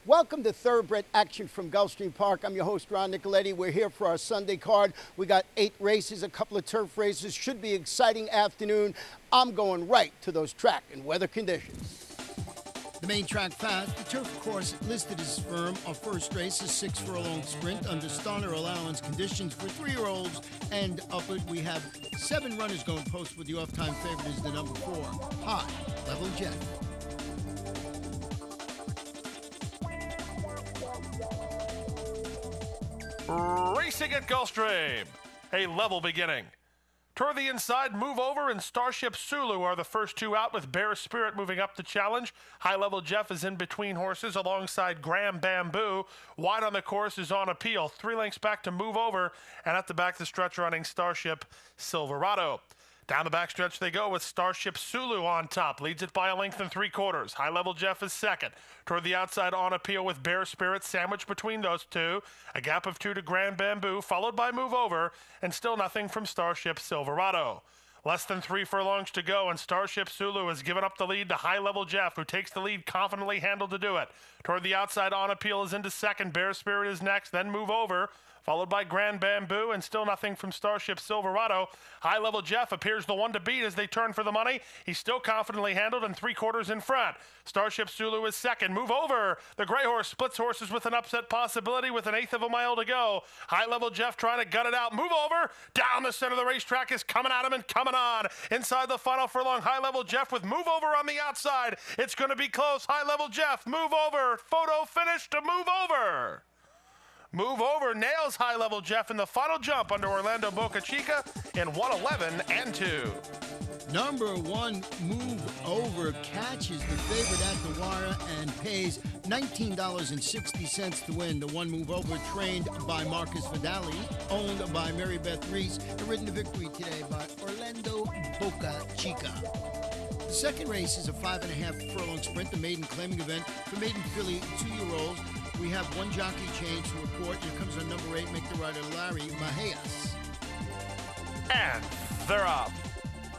Welcome to Thoroughbred Action from Gulfstream Park. I'm your host, Ron Nicoletti. We're here for our Sunday card. We got 8 races, a couple of turf races. Should be an exciting afternoon. I'm going right to those track and weather conditions. The main track fast, the turf course listed as firm. Our first race is 6 furlong sprint under starter allowance conditions for 3-year-olds and upward. We have 7 runners going post with the off-time favorite is the number 4, High Level Jet. Racing at Gulfstream, a level beginning. Toward the inside, Move Over and Starship Sulu are the first 2 out, with Bear Spirit moving up the challenge. High Level Jeff is in between horses alongside Graham Bamboo. Wide on the course is On Appeal. 3 lengths back to Move Over, and at the back the stretch running Starship Silverado. Down the backstretch they go with Starship Sulu on top. Leads it by a length and 3/4. High Level Jeff is second. Toward the outside, On Appeal with Bear Spirit sandwiched between those 2. A gap of 2 to Grand Bamboo, followed by Move Over, and still nothing from Starship Silverado. Less than 3 furlongs to go, and Starship Sulu has given up the lead to High Level Jeff, who takes the lead confidently handled to do it. Toward the outside, On Appeal is into second. Bear Spirit is next, then Move Over, followed by Grand Bamboo, and still nothing from Starship Silverado. High Level Jeff appears the one to beat as they turn for the money. He's still confidently handled and 3/4 in front. Starship Sulu is second. Move Over. The gray horse splits horses with an upset possibility with an 1/8 of a mile to go. High Level Jeff trying to gut it out. Move Over. Down the center of the racetrack is coming at him and coming on. Inside the final furlong, High Level Jeff with Move Over on the outside. It's going to be close. High Level Jeff, Move Over. Photo finish to Move Over. Move Over nails High Level Jeff in the final jump under Orlando Boca Chica in 1:11 and 2. Number 1, Move Over, catches the favorite at the wire and pays $19.60 to win. The 1 Move Over, trained by Marcus Vidali, owned by Mary Beth Reese, and ridden to victory today by Orlando Boca Chica. The second race is a 5.5 furlong sprint, the maiden claiming event for maiden filly 2-year-olds. We have 1 jockey change to report. Here comes our number 8, make the rider Larry Mahias. And they're off.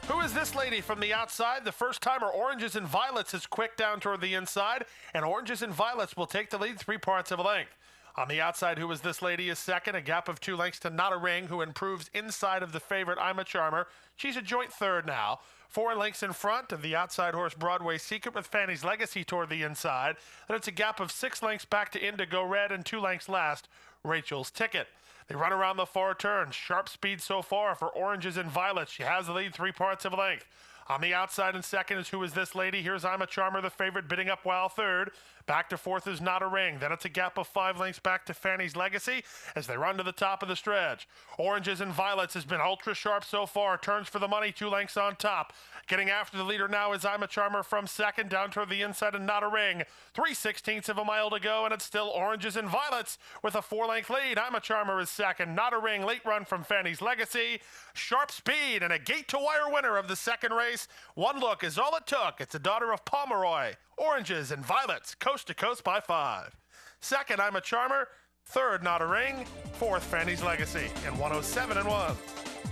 Who is this lady from the outside? The first timer, Oranges and Violets, is quick down toward the inside, and Oranges and Violets will take the lead 3/4 of a length. On the outside, who is this lady, is second, a gap of 2 lengths to Not a Ring, who improves inside of the favorite I'm a Charmer. She's a joint third now. 4 lengths in front of the outside horse Broadway Secret with Fanny's Legacy toward the inside. Then it's a gap of 6 lengths back to Indigo Red, and 2 lengths last, Rachel's Ticket. They run around the 4 turns. Sharp speed so far for Oranges and Violets. She has the lead 3/4 of a length. On the outside in second is Who Is This Lady? Here's I'm a Charmer, the favorite, bidding up while third. Back to fourth is Not a Ring. Then it's a gap of 5 lengths back to Fanny's Legacy as they run to the top of the stretch. Oranges and Violets has been ultra sharp so far. Turns for the money, 2 lengths on top. Getting after the leader now is I'm a Charmer from second, down toward the inside and Not a Ring. 3/16 of a mile to go, and it's still Oranges and Violets with a 4-length lead. I'm a Charmer is second. Not a Ring, late run from Fanny's Legacy. Sharp speed and a gate-to-wire winner of the second race. 1 look is all it took. It's a daughter of Pomeroy. Oranges and Violets, coast to coast by 5. Second, I'm a Charmer. Third, Not a Ring. Fourth, Fanny's Legacy in 1:07 and 1.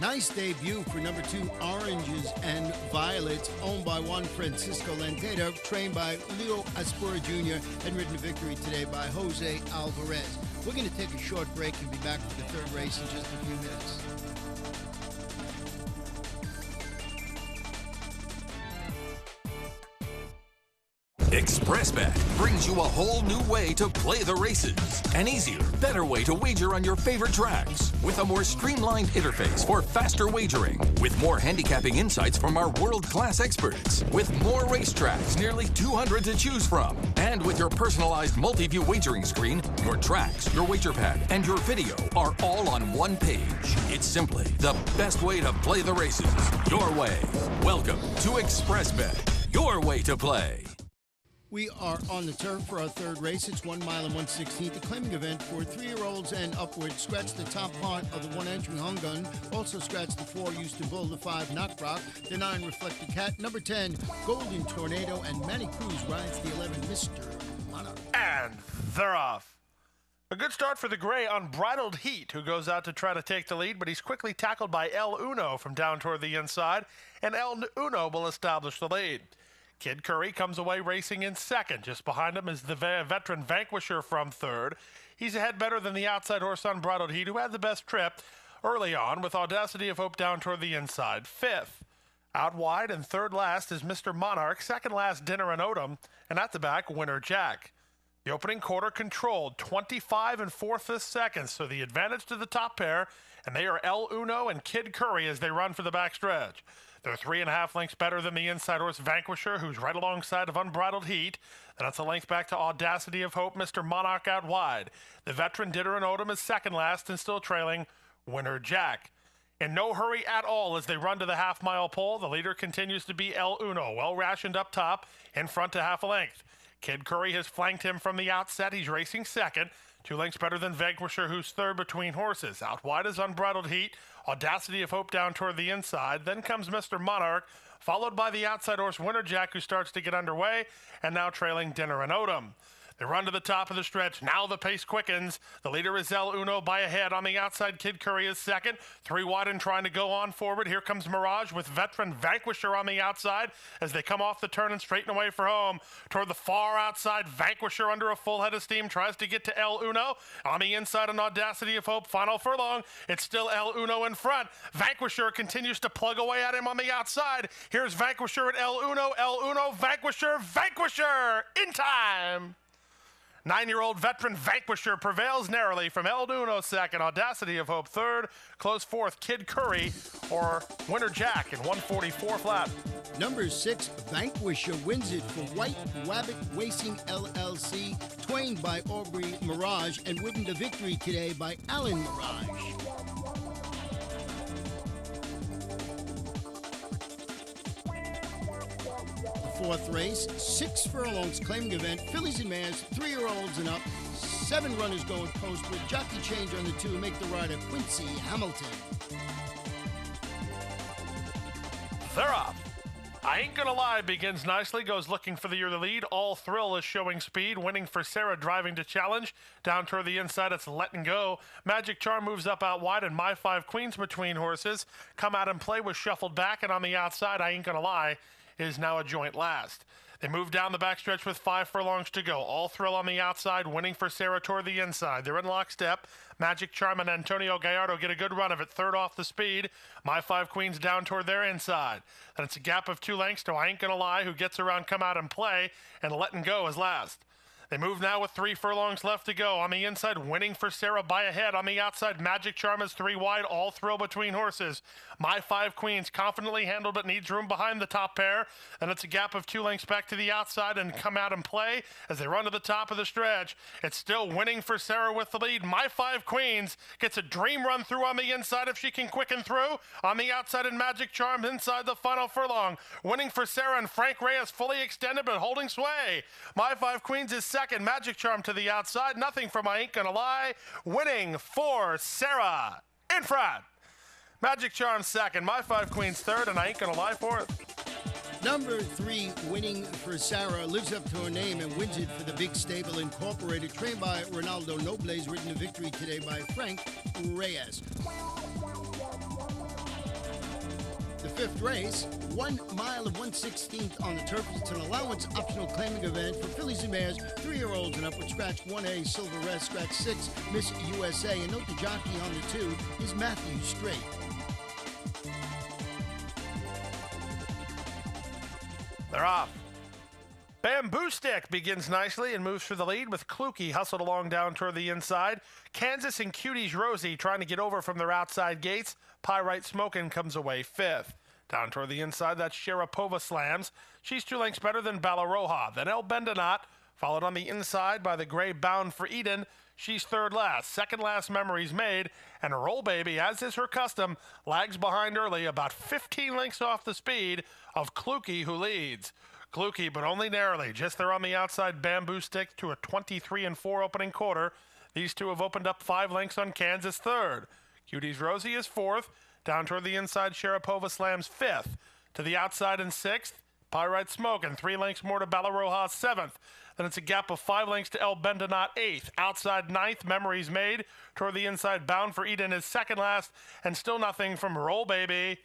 Nice debut for number 2, Oranges and Violets, owned by Juan Francisco Lentera, trained by Leo Aspura Jr., and ridden to victory today by Jose Alvarez. We're going to take a short break and be back for the third race in just a few minutes. ExpressBet brings you a whole new way to play the races. An easier, better way to wager on your favorite tracks. With a more streamlined interface for faster wagering. With more handicapping insights from our world-class experts. With more racetracks, nearly 200 to choose from. And with your personalized multi-view wagering screen, your tracks, your wager pad, and your video are all on one page. It's simply the best way to play the races. Your way. Welcome to ExpressBet. Your way to play. We are on the turf for our third race. It's 1 mile and 1/16, the claiming event for 3-year-olds and upward. Scratch the top part of the 1 entry Hung Gun. Also scratch the 4 Houston Bull, the 5 Knock Rock, the 9 Reflected Cat, number 10 Golden Tornado, and Manny Cruz rides the 11 Mr. Monarch. And they're off. A good start for the gray Unbridled Heat, who goes out to try to take the lead, but he's quickly tackled by El Uno from down toward the inside, and El Uno will establish the lead. Kid Curry comes away racing in second. Just behind him is the veteran Vanquisher from third. He's ahead better than the outside horse Unbridled Heat, who had the best trip early on, with Audacity of Hope down toward the inside. Fifth. Out wide and third last is Mr. Monarch. Second last, Dinner and Odom. And at the back, Winner Jack. The opening quarter controlled 25 and 4/5 seconds, so the advantage to the top pair, and they are El Uno and Kid Curry as they run for the backstretch. They're 3.5 lengths better than the inside horse Vanquisher, who's right alongside of Unbridled Heat. Then it's a length back to Audacity of Hope, Mr. Monarch out wide. The veteran Dinner and Odom is second last and still trailing Winner Jack. In no hurry at all as they run to the half-mile pole, the leader continues to be El Uno, well rationed up top, in front to half a length. Kid Curry has flanked him from the outset. He's racing second. 2 lengths better than Vanquisher, who's third between horses. Out wide is Unbridled Heat. Audacity of Hope down toward the inside. Then comes Mr. Monarch, followed by the outside horse Winner Jack, who starts to get underway, and now trailing Dinner and Odom. They run to the top of the stretch. Now the pace quickens. The leader is El Uno by a head. On the outside, Kid Curry is second. 3 wide and trying to go on forward. Here comes Mirage with veteran Vanquisher on the outside as they come off the turn and straighten away for home. Toward the far outside, Vanquisher under a full head of steam tries to get to El Uno. On the inside, an Audacity of Hope. Final furlong. It's still El Uno in front. Vanquisher continues to plug away at him on the outside. Here's Vanquisher at El Uno. El Uno, Vanquisher, Vanquisher in time. 9-year-old veteran Vanquisher prevails narrowly from El Uno second, Audacity of Hope third, close fourth Kid Curry or Winner Jack in 144 flat. Number 6, Vanquisher wins it for White Wabbit Racing LLC, twained by Aubrey Mirage, and winning the victory today by Alan Mirage. Fourth race, 6 furlongs claiming event, fillies and mares, 3-year-olds and up, 7 runners going post with jockey change on the 2 to make the rider Quincy Hamilton. They're off. I Ain't Gonna Lie begins nicely, goes looking for the early lead. All Thrill is showing speed, winning for Sarah, driving to challenge. Down toward the inside, it's Letting Go. Magic Charm moves up out wide, and My Five Queens between horses. Come Out and Play was shuffled back, and on the outside, I Ain't Gonna Lie is now a joint last. They move down the backstretch with 5 furlongs to go. All Thrill on the outside, winning for Sarah toward the inside. They're in lockstep. Magic Charm and Antonio Gallardo get a good run of it, third off the speed. My Five Queens down toward their inside. Then it's a gap of 2 lengths to I Ain't Gonna Lie, who gets around Come Out and Play, and Letting Go is last. They move now with 3 furlongs left to go. On the inside, winning for Sarah by a head. On the outside, Magic Charm is 3 wide. All Thrill between horses. My Five Queens confidently handled but needs room behind the top pair. And it's a gap of 2 lengths back to the outside and Come Out and Play as they run to the top of the stretch. It's still winning for Sarah with the lead. My Five Queens gets a dream run through on the inside if she can quicken through. On the outside, and Magic Charm inside the final furlong. Winning for Sarah, and Frank Reyes fully extended but holding sway. My Five Queens is second. Magic Charm to the outside. Nothing from I Ain't Gonna Lie. Winning for Sarah in front. Magic Charm second. My Five Queens third. And I Ain't Gonna Lie fourth. Number 3, winning for Sarah, lives up to her name and wins it for the Big Stable Incorporated, trained by Ronaldo Nobles, written a victory today by Frank Reyes. The 5th race, 1 mile of 1/16 on the turf. It's an allowance optional claiming event for fillies and mares, 3-year-olds and up with scratch 1A, Silver Rest, scratch 6, Miss USA. And note the jockey on the 2 is Matthew Strait. They're off. Bamboo Stick begins nicely and moves for the lead with Kluke hustled along down toward the inside. Kansas and Cuties Rosie trying to get over from their outside gates. Pyrite Smokin' comes away 5th. Down toward the inside, that's Sharapova slams. She's 2 lengths better than Balaroja. Then El Bendanat, followed on the inside by the gray Bound for Eden. She's third last. Second last Memories Made. And Roll Baby, as is her custom, lags behind early, about 15 lengths off the speed of Kluke, who leads. Kluke, but only narrowly. Just there on the outside, Bamboo Stick to a 23-4 opening quarter. These two have opened up 5 lengths on Kansas third. Cuties Rosie is 4th. Down toward the inside, Sharapova slams 5th. To the outside in 6th, Pyrite Smoke, and 3 lengths more to Balaroja 7th. Then it's a gap of 5 lengths to El Bendanat 8th. Outside 9th, Memories Made. Toward the inside, Bound for Eden is second last, and still nothing from Roll Baby.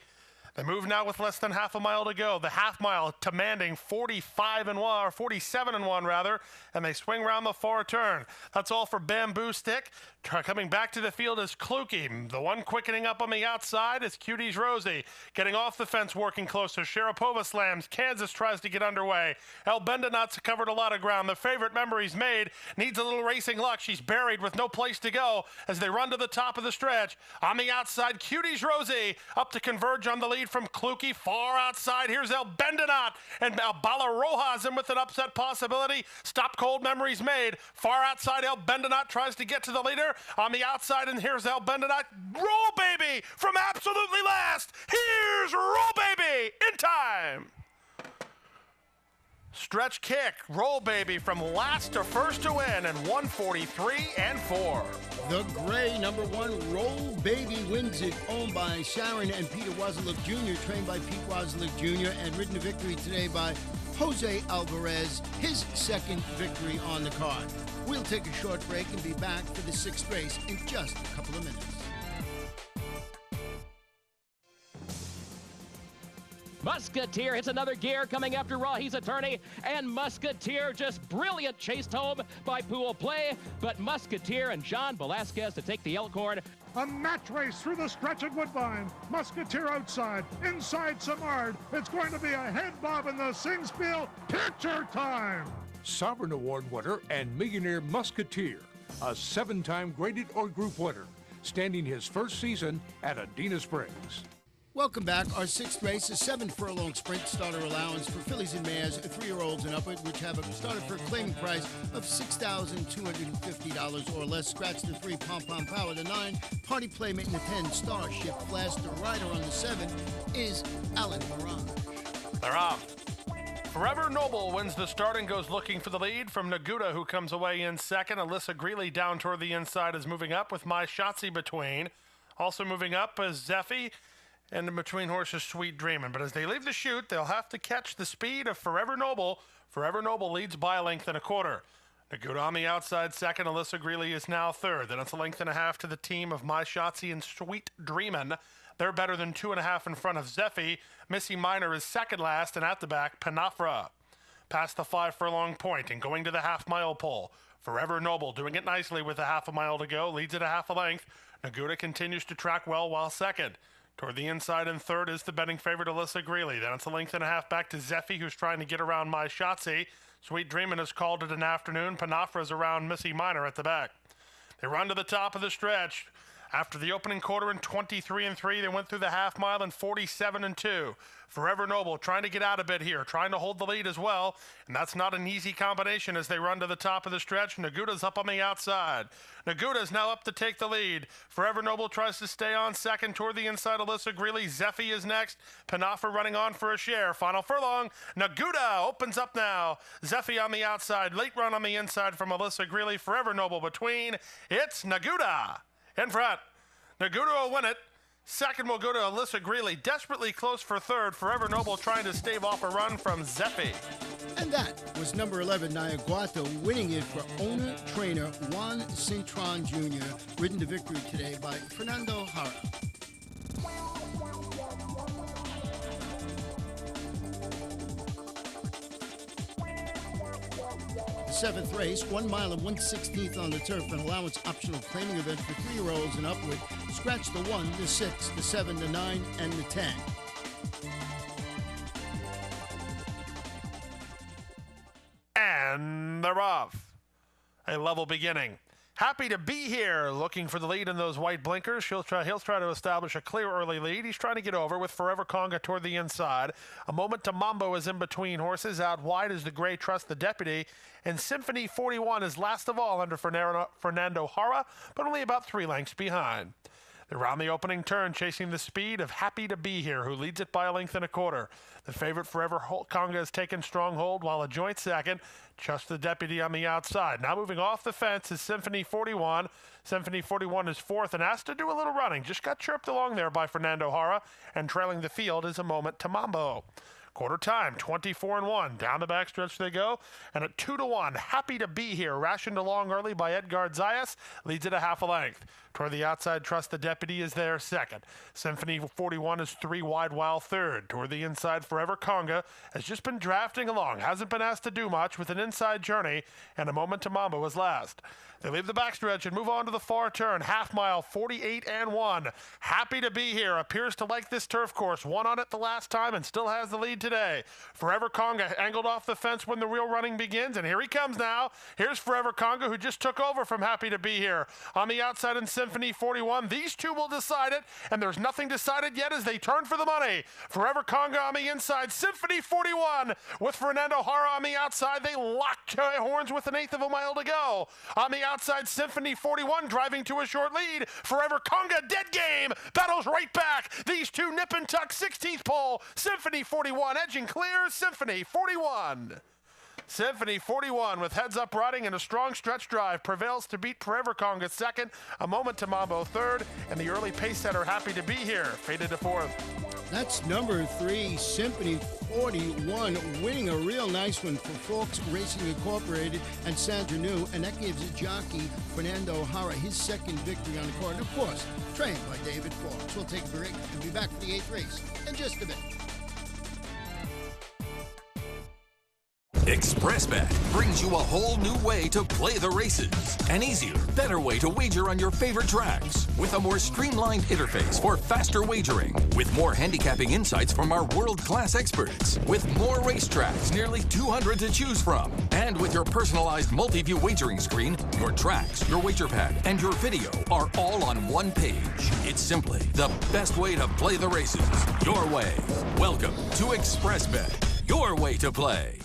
They move now with less than half a mile to go. The half mile demanding 47 and 1 rather, and they swing around the far turn. That's all for Bamboo Stick. Coming back to the field is Kluke. The one quickening up on the outside is Cuties Rosie. Getting off the fence, working closer. Sharapova slams. Kansas tries to get underway. El Bendenat's covered a lot of ground. The favorite Memories Made needs a little racing luck. She's buried with no place to go as they run to the top of the stretch. On the outside, Cuties Rosie up to converge on the lead from Kluke. Far outside, here's El Bendenat. And Bala Rojas in with an upset possibility. Stop Cold Memories Made. Far outside, El Bendenat tries to get to the leader. On the outside, and here's El Bendenat. Roll Baby from absolutely last. Here's Roll Baby in time. Stretch kick, Roll Baby from last to first to win, and 143 and 4. The gray number 1 Roll Baby wins it, owned by Sharon and Peter Wazaluk Jr., trained by Pete Wazaluk Jr., and ridden to victory today by Jose Alvarez, his second victory on the card. We'll take a short break and be back for the 6th race in just a couple of minutes. Musketeer hits another gear coming after Rahi's attorney, and Musketeer just brilliant chased home by Pool Play, but Musketeer and John Velasquez to take the Elkhorn. A match race through the stretch at Woodbine. Musketeer outside, inside Samard. It's going to be a head bob in the Singspiel. Picture time! Sovereign Award winner and millionaire Musketeer, a 7-time graded or group winner, standing his first season at Adena Springs. Welcome back. Our 6th race is 7 furlong sprint starter allowance for fillies and mares, 3-year-olds and upward, which have a starter for a claiming price of $6,250 or less. Scratch the 3, Pom Pom Power the 9, Party Playmate in the 10, Starship Flash. The rider on the 7 is Alan Mirage. They're off. Forever Noble wins the start and goes looking for the lead from Naguda, who comes away in second. Alyssa Greeley down toward the inside is moving up with My Shotzi between. Also moving up is Zeffy, and in between horses Sweet Dreamin'. But as they leave the chute, they'll have to catch the speed of Forever Noble. Forever Noble leads by a length and a quarter. Naguda on the outside second. Alyssa Greeley is now third. Then it's a length and a half to the team of My Shotzi and Sweet Dreamin'. They're better than 2.5 in front of Zeffy. Missy Minor is second last, and at the back, Panafra. Past the 5 furlong point and going to the half-mile pole. Forever Noble doing it nicely with a half a mile to go. Leads at a half a length. Naguda continues to track well while second. Toward the inside and third is the betting favorite Alyssa Greeley. Then it's a length and a half back to Zeffy, who's trying to get around My Shotzi. Sweet Dreamin' has called it an afternoon. Panafra's around Missy Minor at the back. They run to the top of the stretch. After the opening quarter in 23 and 3, they went through the half mile in 47 and 2. Forever Noble trying to get out a bit here, trying to hold the lead as well, and that's not an easy combination as they run to the top of the stretch. Naguda's up on the outside. Naguda's now up to take the lead. Forever Noble tries to stay on second toward the inside. Alyssa Greeley. Zeffy is next. Panafra running on for a share. Final furlong. Naguda opens up now. Zeffy on the outside. Late run on the inside from Alyssa Greeley. Forever Noble between. It's Naguda in front. Naguda will win it. Second will go to Alyssa Greeley. Desperately close for third. Forever Noble trying to stave off a run from Zeffy. And that was number 11, Niaguato, winning it for owner-trainer Juan Cintron Jr., ridden to victory today by Fernando Jara. The 7th race, 1 mile and 1/16 on the turf, an allowance optional claiming event for 3-year-olds and upward. Scratch the 1, the 6, the 7, the 9, and the 10. And they're off. A level beginning. Happy to be here, looking for the lead in those white blinkers. He'll try to establish a clear early lead. He's trying to get over with Forever Conga toward the inside. A Moment to Mambo is in between horses. Out wide is the Gray Trust the Deputy. And Symphony 41 is last of all under Fernando Jara, but only about 3 lengths behind. They're around the opening turn, chasing the speed of Happy to Be Here, who leads it by a length and a quarter. The favorite Forever Conga has taken strong hold, while a joint second, Just the Deputy on the outside. Now moving off the fence is Symphony 41. Symphony 41 is fourth and has to do a little running. Just got chirped along there by Fernando Jara, and trailing the field is A Moment to Mambo. Quarter time, 24-1. Down the backstretch they go, and at 2-1, Happy to Be Here, rationed along early by Edgar Zayas, leads it a half a length. Toward the outside, Trust the Deputy is there second. Symphony 41 is 3 wide while third. Toward the inside, Forever Conga has just been drafting along, hasn't been asked to do much with an inside journey, and A Moment to Mamba was last. They leave the backstretch and move on to the far turn. Half mile, 48-1. Happy to Be Here appears to like this turf course. Won on it the last time and still has the lead today. Forever Conga angled off the fence when the real running begins, and here he comes now. Here's Forever Conga, who just took over from Happy to Be Here. On the outside in Symphony 41, these two will decide it, and there's nothing decided yet as they turn for the money. Forever Conga on the inside, Symphony 41 with Fernando Hara on the outside. They lock horns with an eighth of a mile to go. On the outside, Symphony 41 driving to a short lead. Forever Conga, dead game, battles right back. These two nip and tuck, 16th pole. Symphony 41 edging clear, Symphony 41. Symphony 41 with heads up riding and a strong stretch drive prevails to beat Forever Conga second, A Moment to Mambo third, and the early pace setter Happy to Be Here faded to fourth. That's number 3, Symphony 41, winning a real nice one for Folks Racing Incorporated and Sandra New, and that gives jockey Fernando Hara his second victory on the card. And of course, trained by David Folks. We'll take a break and be back for the 8th race in just a bit. ExpressBet brings you a whole new way to play the races. An easier, better way to wager on your favorite tracks. With a more streamlined interface for faster wagering. With more handicapping insights from our world-class experts. With more racetracks, nearly 200 to choose from. And with your personalized multi-view wagering screen, your tracks, your wager pad, and your video are all on one page. It's simply the best way to play the races. Your way. Welcome to ExpressBet. Your way to play.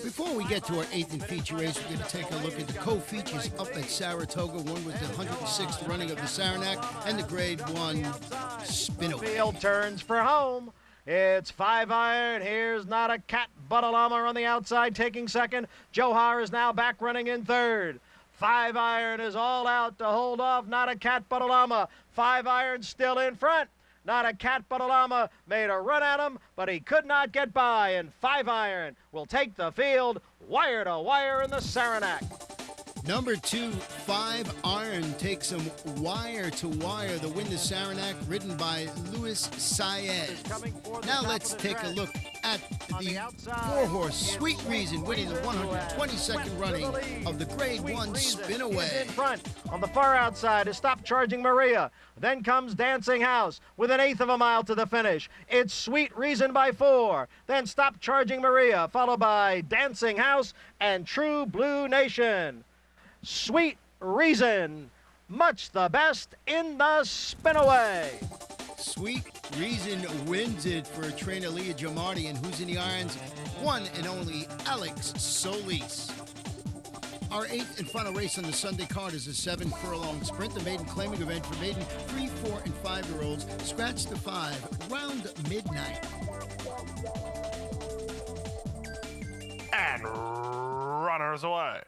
Before we get to our 8th and feature race, we're going to take a look at the co-features up at Saratoga, one with the 106th running of the Saranac and the Grade 1 Spinaway. Field turns for home. It's 5 iron. Here's Not a Cat But a Llama on the outside taking second. Johar is now back running in third. 5 iron is all out to hold off Not a Cat But a Llama. 5 iron still in front. Not a Cat But a Llama made a run at him, but he could not get by, and 5 iron will take the field wire to wire in the Saranac. Number 2, 5 Iron takes him wire to wire. The win the Saranac, ridden by Luis Saez. Now let's take a look at the 4-horse Sweet Reason, winning the 122nd running of the Grade 1 Spinaway. In front on the far outside is Stop Charging Maria. Then comes Dancing House with an eighth of a mile to the finish. It's Sweet Reason by 4. Then Stop Charging Maria, followed by Dancing House and True Blue Nation. Sweet Reason, much the best in the Spinaway. Sweet Reason wins it for trainer Leah Giamardi, and who's in the irons? One and only Alex Solis. Our 8th and final race on the Sunday card is a 7-furlong sprint, the maiden claiming event for maiden 3, 4, and 5-year-olds. Scratch the 5, round midnight. And runners away.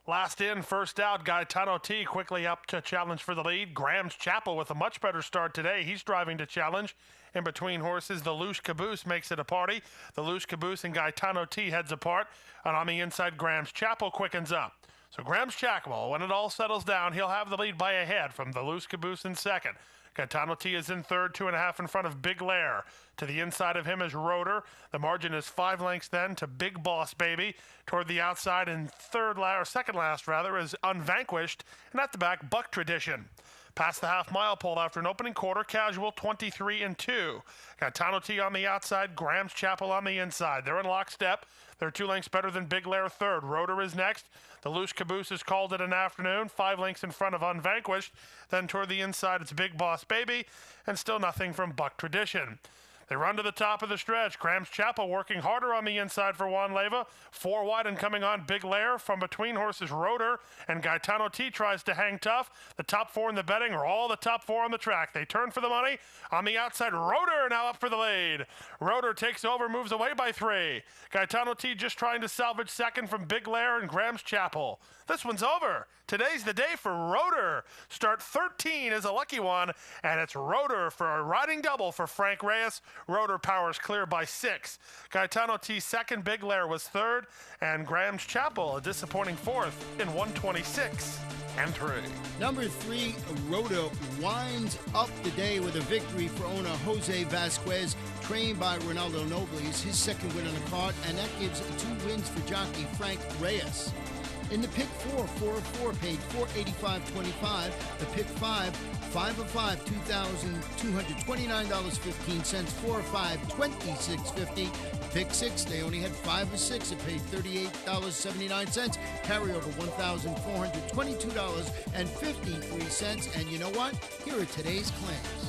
Last in, first out, Gaetano T quickly up to challenge for the lead. Graham's Chapel with a much better start today. He's driving to challenge. In between horses, the Loose Caboose makes it a party. The Loose Caboose and Gaetano T heads apart. And on the inside, Graham's Chapel quickens up. So Graham's Chapel, when it all settles down, he'll have the lead by a head from the Loose Caboose in second. Gaetano T is in third, 2.5 in front of Big Lair. To the inside of him is Rotor. The margin is 5 lengths then to Big Boss Baby. Toward the outside and second last is Unvanquished. And at the back, Buck Tradition. Past the half-mile pole after an opening quarter, Casual 23-2. Gaetano T on the outside, Graham's Chapel on the inside. They're in lockstep. They're 2 lengths better than Big Lair third. Rotor is next. The Loose Caboose is called it an afternoon, 5 lengths in front of Unvanquished. Then toward the inside, it's Big Boss Baby, and still nothing from Buck Tradition. They run to the top of the stretch. Graham's Chapel working harder on the inside for Juan Leyva. 4 wide and coming on Big Lair. From between horses, Rotor and Gaetano T tries to hang tough. The top 4 in the betting are all the top 4 on the track. They turn for the money. On the outside, Rotor now up for the lead. Rotor takes over, moves away by 3. Gaetano T just trying to salvage second from Big Lair and Graham's Chapel. This one's over. Today's the day for Rotor. Start 13 is a lucky one, and it's Rotor for a riding double for Frank Reyes. Rotor Powers clear by 6. Gaetano T second, Big Lair was third, and Graham's Chapel a disappointing fourth in 126 and 3. Number 3, Rhoda winds up the day with a victory for owner Jose Vasquez, trained by Ronaldo Nobles, his second win on the card, and that gives 2 wins for jockey Frank Reyes. In the pick 4, 4 of 4 paid $485.25. The pick 5, 5 of 5, $2,229.15. 4 of 5, $26.50. Pick 6, they only had 5 of 6. It paid $38.79. Carryover $1,422.53. And you know what? Here are today's claims.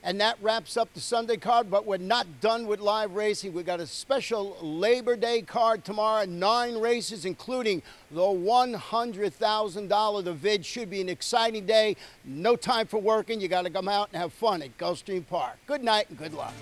And that wraps up the Sunday card, but we're not done with live racing. We got a special Labor Day card tomorrow, 9 races, including the $100,000. The vid should be an exciting day. No time for working. You got to come out and have fun at Gulfstream Park. Good night and good luck.